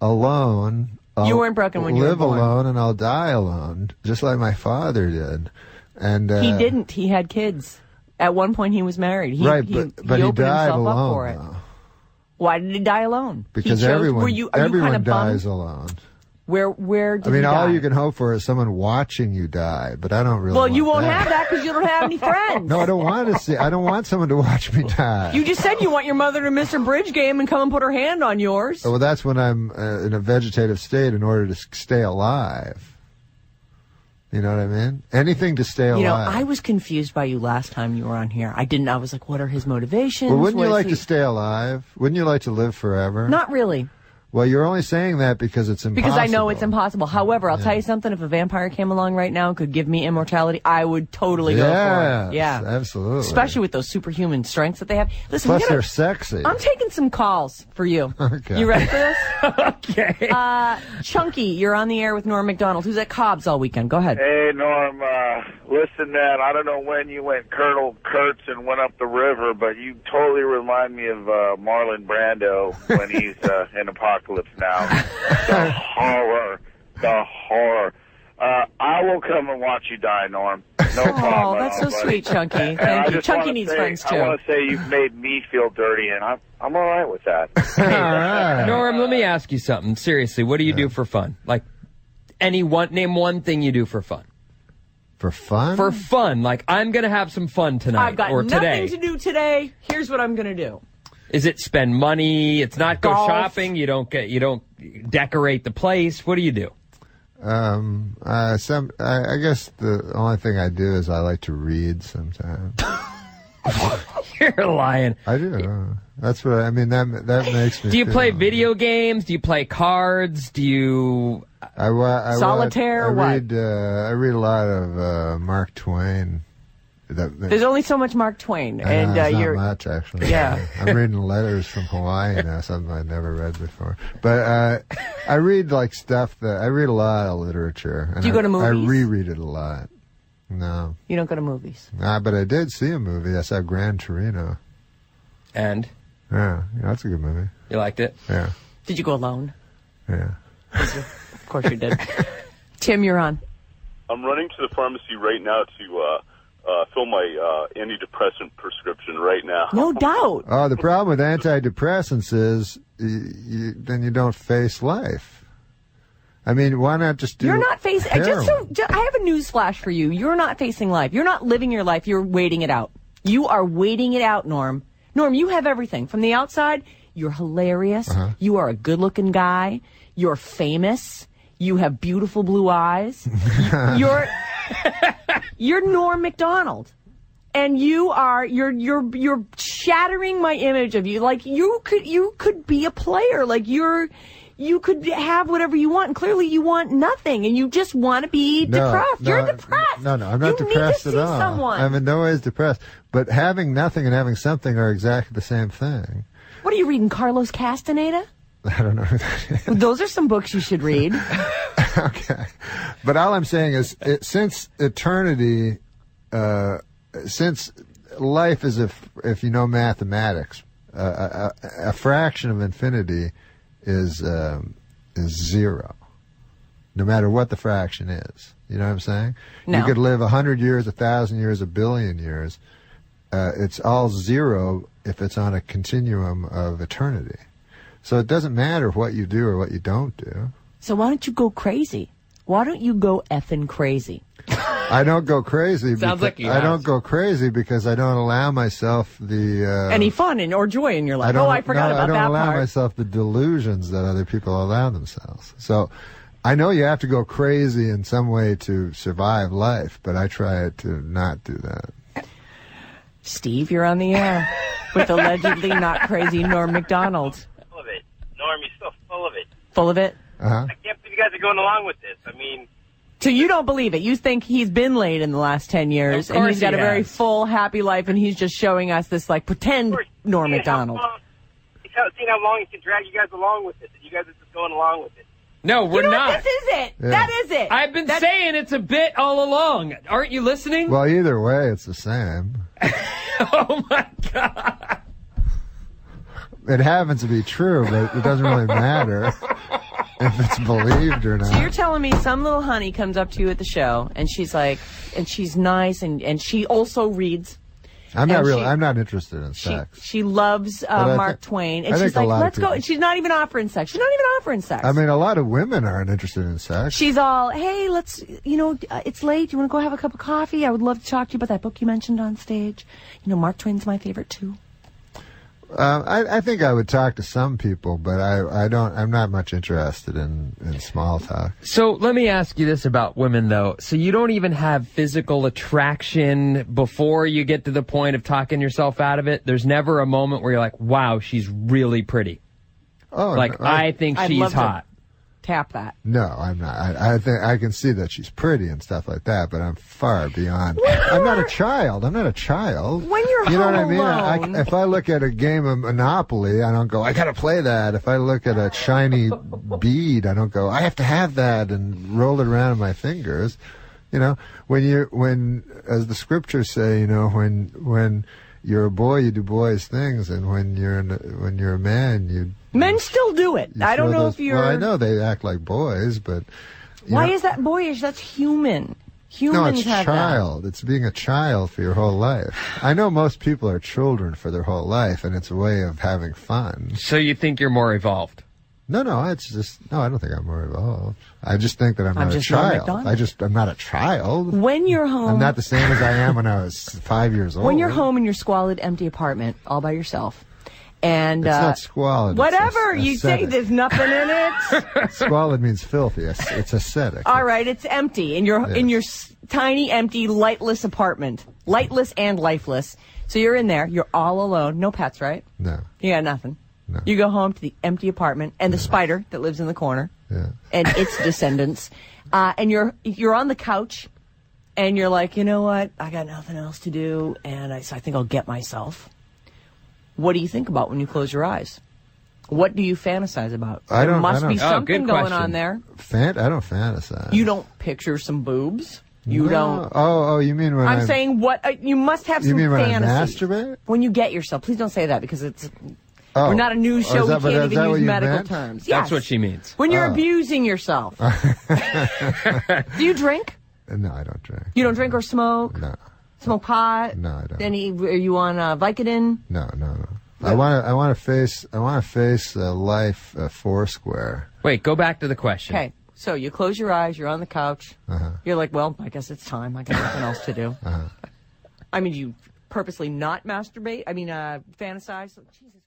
alone. You weren't broken when you were born. Live alone and I'll die alone, just like my father did. And he didn't. He had kids. At one point, he was married. He but he opened died himself alone, up for it. though. Why did he die alone? Because everyone dies alone. Where did he die? All you can hope for is someone watching you die, but I don't really. Well, you won't have that because you don't have any friends. No, I don't want to see. I don't want someone to watch me die. You just said you want your mother to miss her bridge game and come and put her hand on yours. Well, that's when I'm in a vegetative state in order to stay alive. You know what I mean? Anything to stay alive. You know, I was confused by you last time you were on here. I was like, what are his motivations? Well, wouldn't you like to stay alive? Wouldn't you like to live forever? Not really. Well, you're only saying that because it's impossible. Because I know it's impossible. However, I'll tell you something. If a vampire came along right now and could give me immortality, I would totally go for it. Yeah, absolutely. Especially with those superhuman strengths that they have. Listen, plus they're sexy. I'm taking some calls for you. Okay. You ready for this? Okay. Chunky, you're on the air with Norm Macdonald, who's at Cobb's all weekend. Go ahead. Hey, Norm. Listen, man, I don't know when you went Colonel Kurtz and went up the river, but you totally remind me of Marlon Brando when he's in Apocalypse Now. The horror. The horror. I will come and watch you die, Norm. No problem. Oh, that's so sweet, Chunky. Thank you. Chunky needs friends, too. I want to say you've made me feel dirty, and I'm all right with that. All right. Norm, let me ask you something. Seriously, what do you do for fun? Like, name one thing you do for fun. For fun? For fun. Like, I'm going to have some fun tonight I've got or today. nothing to do today. Here's what I'm going to do. Is it spend money? It's not go Golf. shopping. You don't decorate the place. What do you do? I guess the only thing I do is I like to read sometimes. You're lying. I do. That's what I mean. That makes me. Do you play video games? Do you play cards? Do you solitaire? I read a lot of Mark Twain. There's only so much Mark Twain, and not much actually. Yeah. I'm reading letters from Hawaii now, something I'd never read before. But I read like stuff I read a lot of literature. And do you go to movies? I reread it a lot. No. You don't go to movies? Nah, but I did see a movie. I saw Gran Torino. And? Yeah, that's a good movie. You liked it? Yeah. Did you go alone? Yeah. Of course you did. Tim, you're on. I'm running to the pharmacy right now to fill my antidepressant prescription right now. No doubt. Oh, the problem with antidepressants is then you don't face life. I mean, why not just do? You're not facing. I have a news flash for you. You're not facing life. You're not living your life. You're waiting it out. You are waiting it out, Norm. Norm, you have everything from the outside. You're hilarious. You are a good-looking guy. You're famous. You have beautiful blue eyes. You're Norm Macdonald. And you're shattering my image of you. Like you could be a player. Like you could have whatever you want, and clearly you want nothing, and you just want to be depressed. You're depressed. No, I'm not depressed at all. Someone. I'm in no ways depressed. But having nothing and having something are exactly the same thing. What are you reading, Carlos Castaneda? I don't know who that is. Those are some books you should read. Okay. But all I'm saying is, since eternity, since life is, if you know mathematics, a fraction of infinity is zero, no matter what the fraction is. You know what I'm saying? No. You could live 100 years, 1,000 years, 1 billion years. It's all zero if it's on a continuum of eternity. So it doesn't matter what you do or what you don't do. So why don't you go crazy? Why don't you go effing crazy? I don't go crazy. I don't go crazy because I don't allow myself the any fun or joy in your life. I forgot about that part. I don't allow myself the delusions that other people allow themselves. So I know you have to go crazy in some way to survive life, but I try to not do that. Steve, you're on the air with allegedly not crazy Norm Macdonald. Full of it. Norm, you're so full of it. Full of it? Uh-huh. I can't believe you guys are going along with this. I mean... So you don't believe it. You think he's been laid in the last 10 years, and he's got a very full, happy life, and he's just showing us this, like, pretend Norm Macdonald. He's seen how long he can drag you guys along with it, and you guys are just going along with it. No, we're not. This is it. Yeah. That is it. I've been saying it's a bit all along. Aren't you listening? Well, either way, it's the same. Oh, my God. It happens to be true, but it doesn't really matter. if it's believed or not. So you're telling me some little honey comes up to you at the show, and she's like, and she's nice, and she also reads. I'm not interested in sex. She loves Mark Twain, and she's like, let's go. And she's not even offering sex. She's not even offering sex. I mean, a lot of women aren't interested in sex. She's all, hey, let's, it's late. You want to go have a cup of coffee? I would love to talk to you about that book you mentioned on stage. Mark Twain's my favorite, too. I think I would talk to some people, but I'm not much interested in small talk. So let me ask you this about women, though. So you don't even have physical attraction before you get to the point of talking yourself out of it? There's never a moment where you're like, wow, she's really pretty. Oh, like, no, I think she's hot. Tap that. No, I'm not. I think I can see that she's pretty and stuff like that, but I'm far beyond. I'm not a child. I'm not a child. When you're you know home what I mean? alone. If I look at a game of Monopoly, I don't go, I gotta play that. If I look at a shiny bead, I don't go, I have to have that and roll it around in my fingers. When as the scriptures say, when you're a boy, you do boys things, and when you're a man, you. Men still do it. I don't know if you're. Well, I know they act like boys, but. Why is that boyish? That's human. Humans no, it's have child. That. It's being a child for your whole life. I know most people are children for their whole life, and it's a way of having fun. So you think you're more evolved? No, I don't think I'm more evolved. I just think that I'm not a child. I'm not a child. When you're home. I'm not the same as I am when I was 5 years old. When you're home in your squalid, empty apartment, all by yourself. And, it's not squalid. Whatever you say, there's nothing in it. Squalid means filthy. It's ascetic. All right, it's empty in your tiny, empty, lightless apartment, lightless and lifeless. So you're in there. You're all alone. No pets, right? No. You got nothing. No. You go home to the empty apartment and the spider that lives in the corner, and its descendants, and you're on the couch, and you're like, you know what? I got nothing else to do, and so I think I'll get myself. What do you think about when you close your eyes? What do you fantasize about? There must be something going on there. I don't fantasize. You don't picture some boobs? You don't. Oh, you mean when I'm saying what? You must have some fantasy. You mean when I masturbate? When you get yourself. Please don't say that because it's. We're not a news show. We can't even use medical terms. That's what she means. When you're abusing yourself. Do you drink? No, I don't drink. You don't drink or smoke? No. Smoke pot? No, I don't. Are you on Vicodin? No. I want to face life foursquare. Wait, go back to the question. Okay, so you close your eyes. You're on the couch. You're like, well, I guess it's time. I got nothing else to do. I mean, you purposely not masturbate? I mean, fantasize? Jesus.